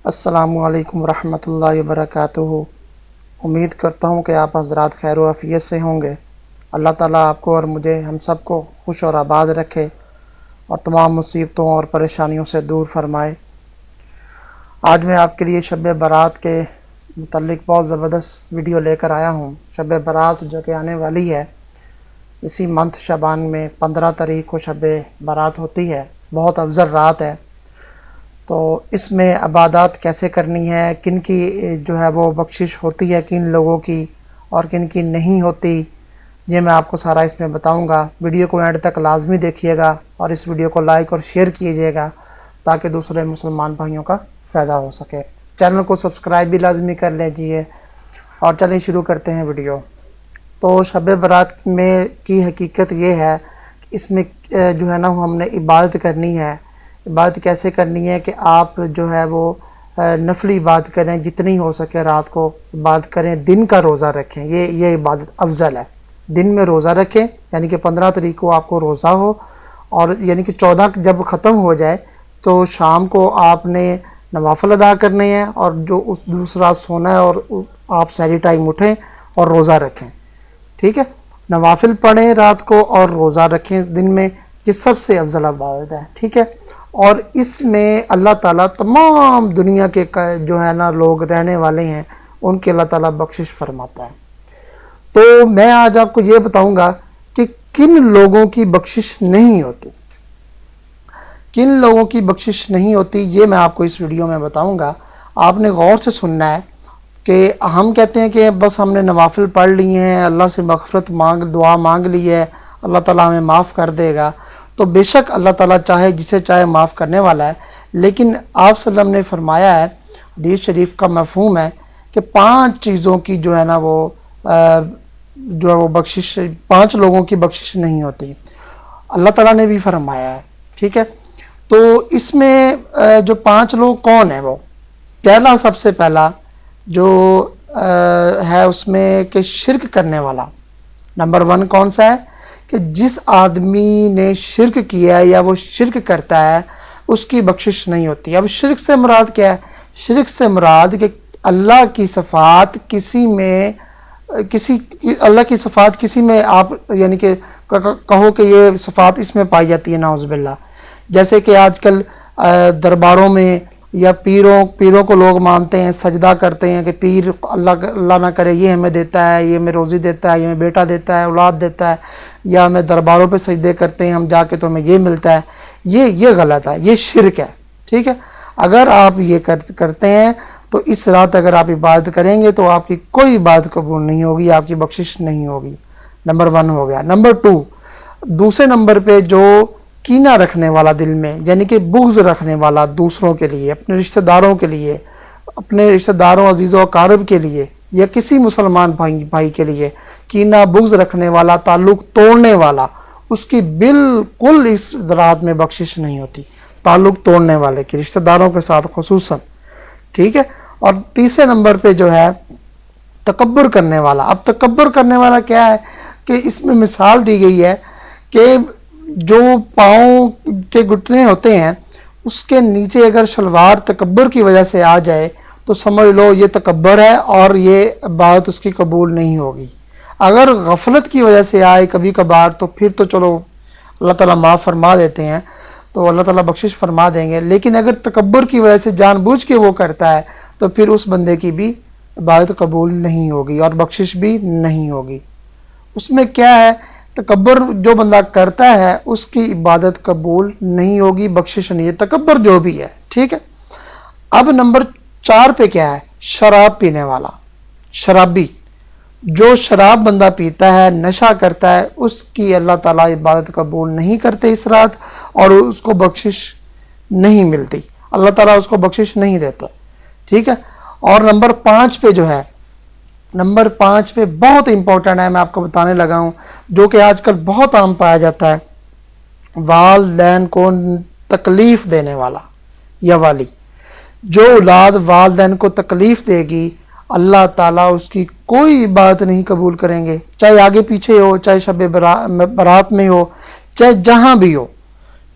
السلام علیکم ورحمۃ اللہ وبرکاتہ۔ امید کرتا ہوں کہ آپ حضرات خیر و عافیت سے ہوں گے۔ اللہ تعالیٰ آپ کو اور مجھے ہم سب کو خوش اور آباد رکھے اور تمام مصیبتوں اور پریشانیوں سے دور فرمائے۔ آج میں آپ کے لیے شب برات کے متعلق بہت زبردست ویڈیو لے کر آیا ہوں۔ شب برات جو کہ آنے والی ہے، اسی منتھ شعبان میں 15 تاریخ کو شب برات ہوتی ہے۔ بہت افضل رات ہے، تو اس میں عبادات کیسے کرنی ہے، کن کی جو ہے وہ بخشش ہوتی ہے، کن لوگوں کی اور کن کی نہیں ہوتی، یہ میں آپ کو سارا اس میں بتاؤں گا۔ ویڈیو کو اینڈ تک لازمی دیکھیے گا اور اس ویڈیو کو لائک اور شیئر کیجیے گا تاکہ دوسرے مسلمان بھائیوں کا فائدہ ہو سکے۔ چینل کو سبسکرائب بھی لازمی کر لیجیے اور چلیں شروع کرتے ہیں ویڈیو۔ تو شب برات میں کی حقیقت یہ ہے کہ اس میں جو ہے نا ہم نے عبادت کرنی ہے۔ عبادت کیسے کرنی ہے کہ آپ جو ہے وہ نفلی عبادت کریں، جتنی ہو سکے رات کو عبادت کریں، دن کا روزہ رکھیں۔ یہ عبادت افضل ہے۔ دن میں روزہ رکھیں، یعنی کہ 15 تاریخ کو آپ کو روزہ ہو، اور یعنی کہ 14 جب ختم ہو جائے تو شام کو آپ نے نوافل ادا کرنے ہیں، اور جو اس دوسرا سونا ہے اور آپ سحری ٹائم اٹھیں اور روزہ رکھیں، ٹھیک ہے۔ نوافل پڑھیں رات کو اور روزہ رکھیں دن میں، یہ سب سے افضل عبادت ہے، ٹھیک ہے۔ اور اس میں اللہ تعالیٰ تمام دنیا کے جو ہے نا لوگ رہنے والے ہیں، ان کے اللہ تعالیٰ بخشش فرماتا ہے۔ تو میں آج آپ کو یہ بتاؤں گا کہ کن لوگوں کی بخشش نہیں ہوتی، کن لوگوں کی بخشش نہیں ہوتی، یہ میں آپ کو اس ویڈیو میں بتاؤں گا۔ آپ نے غور سے سننا ہے کہ ہم کہتے ہیں کہ بس ہم نے نوافل پڑھ لی ہیں، اللہ سے مغفرت دعا مانگ لی ہے، اللہ تعالیٰ ہمیں معاف کر دے گا۔ تو بے شک اللہ تعالیٰ چاہے جسے چاہے معاف کرنے والا ہے، لیکن آپ صلی اللہ علیہ وسلم نے فرمایا ہے، حدیث شریف کا مفہوم ہے کہ 5 چیزوں کی جو ہے نا وہ بخشش، 5 لوگوں کی بخشش نہیں ہوتی، اللہ تعالیٰ نے بھی فرمایا ہے، ٹھیک ہے۔ تو اس میں جو 5 لوگ کون ہیں، وہ پہلا، سب سے پہلا جو ہے اس میں کہ شرک کرنے والا۔ نمبر 1 کون سا ہے کہ جس آدمی نے شرک کیا ہے یا وہ شرک کرتا ہے، اس کی بخشش نہیں ہوتی۔ اب شرک سے مراد کیا ہے؟ شرک سے مراد کہ اللہ کی صفات کسی میں آپ یعنی کہ کہو کہ یہ صفات اس میں پائی جاتی ہے، نعوذ باللہ۔ جیسے کہ آج کل درباروں میں یا پیروں کو لوگ مانتے ہیں، سجدہ کرتے ہیں کہ پیر اللہ نہ کرے یہ ہمیں دیتا ہے، یہ ہمیں روزی دیتا ہے، یہ ہمیں بیٹا دیتا ہے، اولاد دیتا ہے، یا ہمیں درباروں پہ سجدے کرتے ہیں ہم جا کے تو ہمیں یہ ملتا ہے۔ یہ غلط ہے، یہ شرک ہے، ٹھیک ہے۔ اگر آپ یہ کرتے ہیں تو اس رات اگر آپ عبادت کریں گے تو آپ کی کوئی عبادت قبول نہیں ہوگی، آپ کی بخشش نہیں ہوگی۔ نمبر 1 ہو گیا۔ نمبر 2، دوسرے نمبر پہ جو کینہ رکھنے والا دل میں، یعنی کہ بغض رکھنے والا دوسروں کے لیے، اپنے رشتہ داروں کے لیے، اپنے رشتہ داروں عزیز و اقارب کے لیے، یا کسی مسلمان بھائی کے لیے کینہ بغض رکھنے والا، تعلق توڑنے والا، اس کی بالکل اس رات میں بخشش نہیں ہوتی۔ تعلق توڑنے والے کی، رشتہ داروں کے ساتھ خصوصاً، ٹھیک ہے۔ اور تیسرے نمبر پہ جو ہے تکبر کرنے والا۔ اب تکبر کرنے والا کیا ہے کہ اس میں مثال دی گئی ہے کہ جو پاؤں کے گھٹنے ہوتے ہیں اس کے نیچے اگر شلوار تکبر کی وجہ سے آ جائے تو سمجھ لو یہ تکبر ہے اور یہ بات اس کی قبول نہیں ہوگی۔ اگر غفلت کی وجہ سے آئے کبھی کبھار تو پھر تو چلو اللہ تعالیٰ معاف فرما دیتے ہیں، تو اللہ تعالیٰ بخشش فرما دیں گے۔ لیکن اگر تکبر کی وجہ سے جان بوجھ کے وہ کرتا ہے تو پھر اس بندے کی بھی عبادت قبول نہیں ہوگی اور بخشش بھی نہیں ہوگی۔ اس میں کیا ہے، تکبر جو بندہ کرتا ہے اس کی عبادت قبول نہیں ہوگی، بخشش نہیں ہے، تکبر جو بھی ہے، ٹھیک ہے۔ اب نمبر 4 پہ کیا ہے؟ شراب پینے والا، شرابی۔ جو شراب بندہ پیتا ہے، نشہ کرتا ہے، اس کی اللہ تعالیٰ عبادت قبول نہیں کرتے اس رات، اور اس کو بخشش نہیں ملتی، اللہ تعالیٰ اس کو بخشش نہیں دیتا، ٹھیک ہے۔ اور نمبر 5 پہ جو ہے، نمبر 5 پہ بہت امپورٹنٹ ہے، میں آپ کو بتانے لگا ہوں، جو کہ آج کل بہت عام پایا جاتا ہے، والدین کو تکلیف دینے والا یا والی۔ جو اولاد والدین کو تکلیف دے گی، اللہ تعالیٰ اس کی کوئی بات نہیں قبول کریں گے، چاہے آگے پیچھے ہو، چاہے شب برات میں ہو، چاہے جہاں بھی ہو،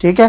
ٹھیک ہے۔